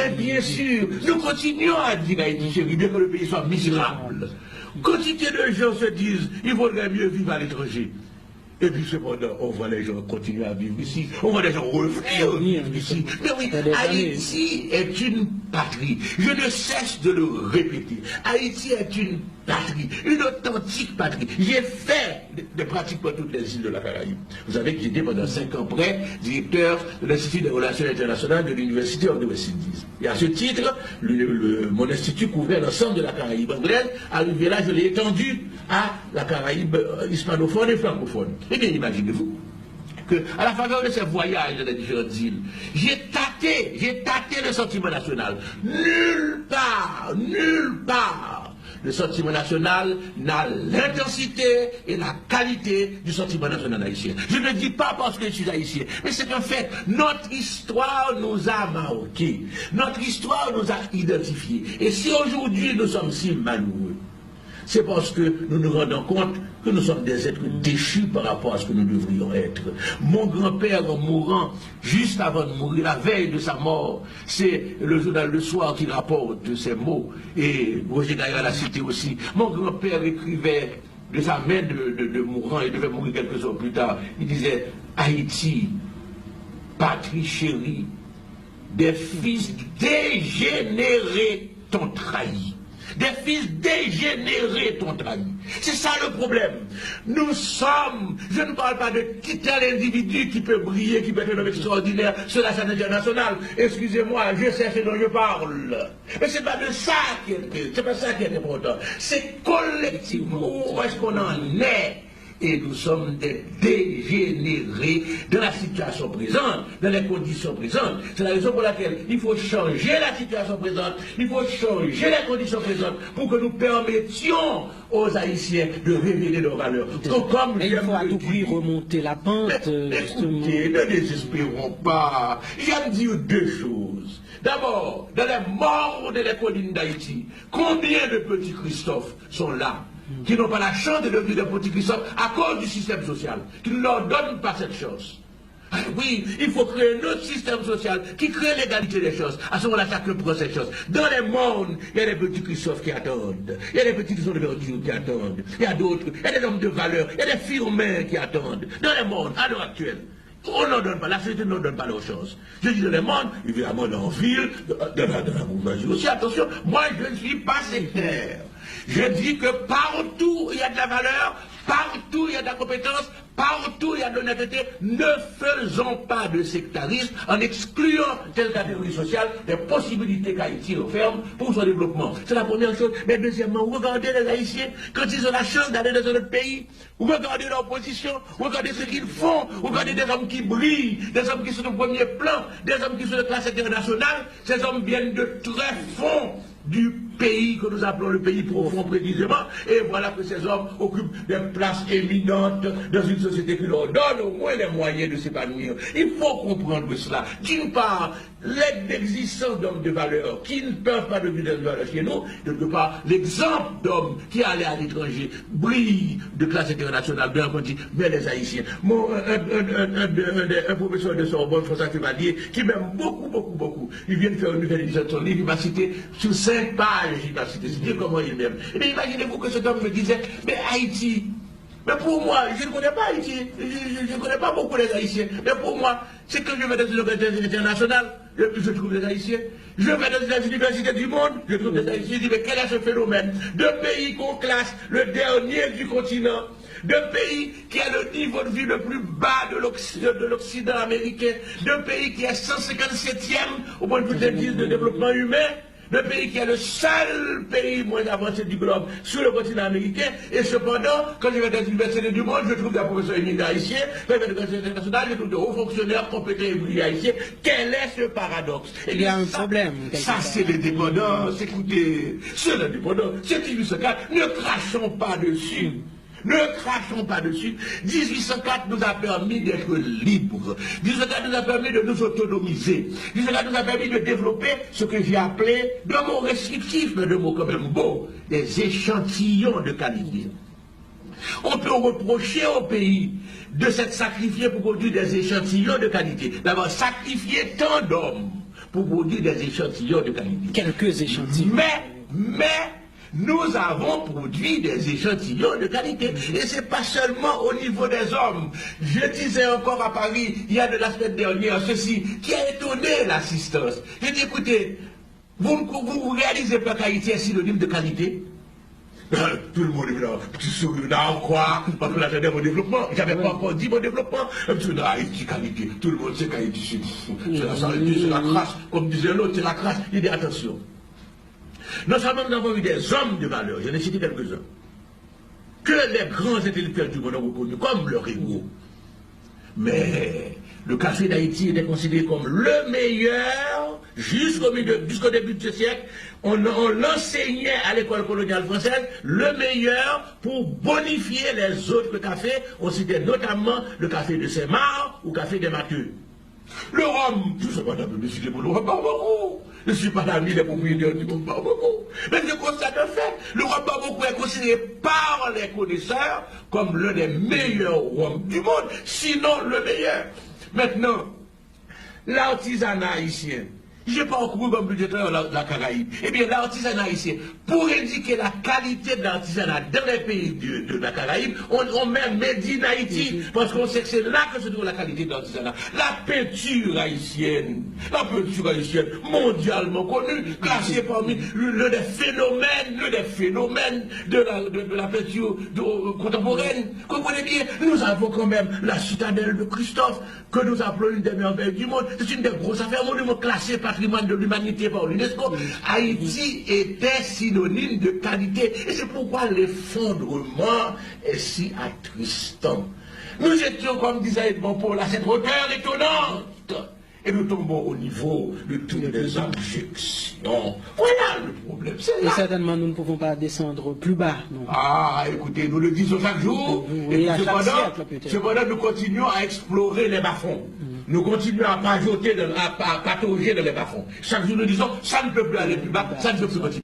Mais bien sûr, nous continuons à dire Haïti chérie, bien que le pays soit misérable. Quantité de gens se disent, il vaudrait mieux vivre à l'étranger. Et puis cependant, on voit les gens continuer à vivre ici, on voit les gens revenir ici. Mais oui, Haïti est une patrie. Je ne cesse de le répéter. Haïti est une patrie, une authentique patrie. J'ai fait de pratiquement toutes les îles de la Caraïbe. Vous savez que j'étais pendant 5 ans près directeur de l'Institut des Relations Internationales de l'Université of the West Indies. Et à ce titre, mon institut couvrait l'ensemble de la Caraïbe anglaise. Arrivé là, je l'ai étendu à la Caraïbe hispanophone et francophone. Eh bien, imaginez-vous qu'à la faveur de ces voyages dans les différentes îles, j'ai tâté le sentiment national. Nulle part, le sentiment national n'a l'intensité et la qualité du sentiment national haïtien. Je ne dis pas parce que je suis haïtien, mais c'est un fait. Notre histoire nous a marqués. Notre histoire nous a identifiés. Et si aujourd'hui nous sommes si malheureux, c'est parce que nous nous rendons compte que nous sommes des êtres déchus par rapport à ce que nous devrions être. Mon grand-père, en mourant, juste avant de mourir, la veille de sa mort, c'est le journal Le Soir qui rapporte ces mots, et Roger Gaillard l'a cité aussi. Mon grand-père écrivait de sa main de mourant, il devait mourir quelques heures plus tard, il disait « Haïti, patrie chérie, des fils dégénérés t'ont trahi. » Des fils dégénérés t'ont trahi. C'est ça le problème. Nous sommes, je ne parle pas de tel individu qui peut briller, qui peut être un homme extraordinaire sur la scène internationale. Excusez-moi, je sais ce dont je parle. Mais c'est pas de ça qui est important. C'est collectivement où est-ce qu'on en est. Et nous sommes des dégénérés de la situation présente, dans les conditions présentes. C'est la raison pour laquelle il faut changer la situation présente, il faut changer les conditions présentes pour que nous permettions aux Haïtiens de révéler leurs valeurs. Donc, comme il faut à tout prix remonter la pente. Écoutez, ne désespérons pas. J'aime dire deux choses. D'abord, dans les morts des collines d'Haïti, combien de petits Christophe sont là qui n'ont pas la chance de devenir des petits Christophe à cause du système social, qui ne leur donne pas cette chance. Oui, il faut créer un autre système social qui crée l'égalité des choses. À ce moment-là, chacun prend cette chose. Dans les mondes, il y a des petits Christophe qui attendent. Il y a des petits qui sont de verdure qui attendent. Il y a d'autres, il y a des hommes de valeur, il y a des firmins qui attendent. Dans les mondes, à l'heure actuelle, on n'en donne pas, la société ne donne pas leur chance. Je dis dans les mondes, évidemment dans la ville, dans la bourgeoisie aussi, attention, moi je ne suis pas sectaire. Je dis que partout il y a de la valeur, partout il y a de la compétence, partout il y a de l'honnêteté. Ne faisons pas de sectarisme en excluant telle catégorie sociale des possibilités qu'Haïti referme pour son développement. C'est la première chose. Mais deuxièmement, regardez les Haïtiens, quand ils ont la chance d'aller dans un autre pays, regardez leur position, regardez ce qu'ils font, regardez des hommes qui brillent, des hommes qui sont au premier plan, des hommes qui sont de classe internationale. Ces hommes viennent de très fond du pays que nous appelons le pays profond précisément, et voilà que ces hommes occupent des places éminentes dans une société qui leur donne au moins les moyens de s'épanouir. Il faut comprendre cela. D'une part, l'existence d'hommes de valeur qui ne peuvent pas devenir de valeur chez nous, d'autre part, l'exemple d'hommes qui allaient à l'étranger brille de classe internationale, bien entendu, mais les Haïtiens. Un professeur de Sorbonne, François Chevalier, qui m'aime beaucoup, il vient de faire une nouvelle édition de son livre, il m'a cité sur 5 pages, il m'a cité, c'est dire comment il m'aime. Et bien imaginez-vous que cet homme me disait, mais Haïti, mais pour moi, je ne connais pas Haïti, je ne connais pas beaucoup les Haïtiens, mais pour moi, c'est que je vais dans une organisation internationale, je trouve des Haïtiens, je vais dans les universités du monde, je trouve des Haïtiens, je dis, mais quel est ce phénomène? Deux pays qu'on classe le dernier du continent, deux pays qui a le niveau de vie le plus bas de l'Occident américain, deux pays qui est 157e au point de vue des indices de développement humain, le pays qui est le seul pays moins avancé du globe sur le continent américain, et cependant, quand je vais dans les universités du monde, je trouve des professeurs éminents haïtiens, quand je vais dans les universités internationales, je trouve des hauts fonctionnaires compétents et brillants haïtiens. Quel est ce paradoxe? Il y a un problème. Ça, c'est l'indépendance. Écoutez, c'est l'indépendance. C'est 1804. Ne crachons pas dessus. Ne crachons pas dessus. 1804 nous a permis d'être libres. 1804 nous a permis de nous autonomiser. 1804 nous a permis de développer ce que j'ai appelé, de mots restrictifs, mais de mots quand même beaux, des échantillons de qualité. On peut reprocher au pays de s'être sacrifié pour produire des échantillons de qualité. D'abord, sacrifier tant d'hommes pour produire des échantillons de qualité. Quelques échantillons. Mais, nous avons produit des échantillons de qualité. Et ce n'est pas seulement au niveau des hommes. Je disais encore à Paris, il y a de la semaine dernière, ceci, qui a étonné l'assistance. J'ai dit, écoutez, vous réalisez pas qu'Haïti est synonyme de qualité? Tout le monde est là, petit sourire, là, quoi? Parce que là, j'avais mon développement. J'avais pas encore dit mon développement. Tu dis, Haïti, qualité. Tout le monde sait qu'Haïti, c'est la crasse. Comme disait l'autre, c'est la crasse. Il dit, attention. Non seulement nous avons eu des hommes de valeur, j'en ai cité quelques-uns, que les grands intellectuels du monde ont reconnus comme leur héros. Mais le café d'Haïti était considéré comme le meilleur jusqu'au début de ce siècle. On l'enseignait à l'école coloniale française, le meilleur pour bonifier les autres cafés. On citait notamment le café de Saint-Marc ou le café des Mathieu. Le rhum, je ne sais pas d'habitude pour le rhum Barbecue. Je ne suis pas l'ami des propriétaires du rhum Barbecue. Mais je constate un fait, le rhum Barbecue est considéré par les connaisseurs comme l'un des meilleurs rhums du monde, sinon le meilleur. Maintenant, l'artisanat haïtien, je n'ai pas encore comme budgétaire la Caraïbe. Eh bien, l'artisanat haïtien, pour indiquer la qualité de l'artisanat dans les pays de la Caraïbe, on met Made in Haïti, parce qu'on sait que c'est là que se trouve la qualité de l'artisanat. La peinture haïtienne mondialement connue, classée parmi l'un des phénomènes de la peinture contemporaine. Comprenez bien, nous avons quand même la citadelle de Christophe, que nous appelons une des merveilles du monde. C'est une des grosses affaires, monument classé patrimoine de l'humanité par l'UNESCO. Haïti était synonyme de qualité. Et c'est pourquoi l'effondrement est si attristant. Nous étions, comme disait Edmond Paul, à cette hauteur étonnante. Et nous tombons au niveau de toutes les objections. Voilà le problème. Et certainement, nous ne pouvons pas descendre plus bas. Non. Ah, écoutez, nous le disons chaque jour. Oui, et à chaque siècle, peut-être. Cependant, nous continuons à explorer les bas-fonds. Nous continuons à patauger dans les bas-fonds. Chaque jour, nous disons, ça ne peut plus aller plus bas, ça ne peut plus continuer.